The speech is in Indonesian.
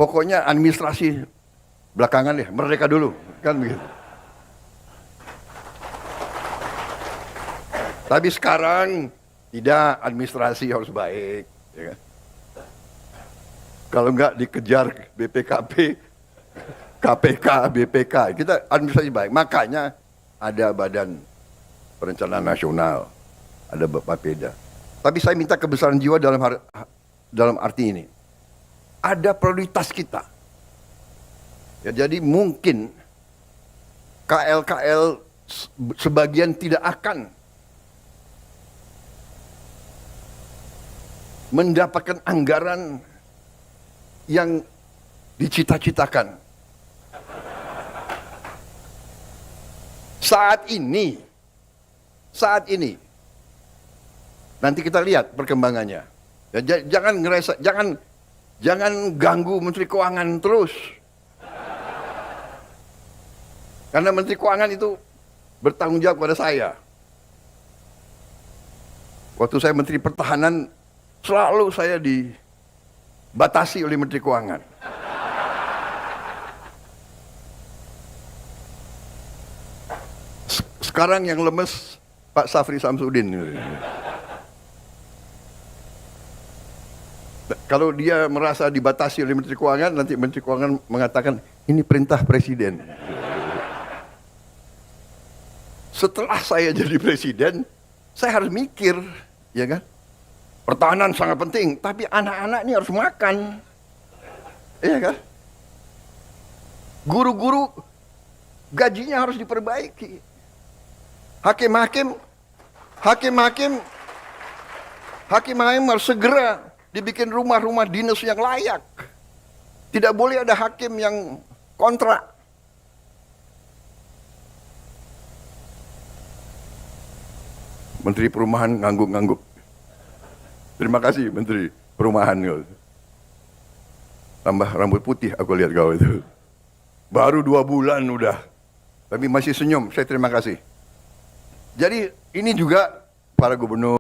Pokoknya administrasi belakangan ya, merdeka dulu, kan begitu. Tapi sekarang tidak, administrasi harus baik, ya kan? Kalau enggak dikejar BPKP, KPK, BPK, kita administrasi baik. Makanya ada Badan Perencanaan Nasional, ada Bapeda. Tapi saya minta kebesaran jiwa dalam arti ini. Ada prioritas kita. Ya, jadi mungkin KL-KL sebagian tidak akan mendapatkan anggaran yang dicita-citakan. Saat ini, nanti kita lihat perkembangannya. Ya, jangan ganggu Menteri Keuangan terus. Karena Menteri Keuangan itu bertanggung jawab pada saya. Waktu saya Menteri Pertahanan, selalu saya dibatasi oleh Menteri Keuangan. Sekarang yang lemes Pak Safri Samsudin. Kalau dia merasa dibatasi oleh Menteri Keuangan, nanti Menteri Keuangan mengatakan, ini perintah Presiden. Setelah saya jadi Presiden, saya harus mikir, ya kan? Pertahanan sangat penting, tapi anak-anak ini harus makan. Iya kan? Guru-guru gajinya harus diperbaiki. Hakim-hakim harus segera dibikin rumah-rumah dinas yang layak. Tidak boleh ada hakim yang kontrak. Menteri Perumahan ngangguk-ngangguk. Terima kasih Menteri Perumahan. Tambah rambut putih aku lihat kau itu. Baru 2 bulan udah. Tapi masih senyum. Saya terima kasih. Jadi ini juga para gubernur.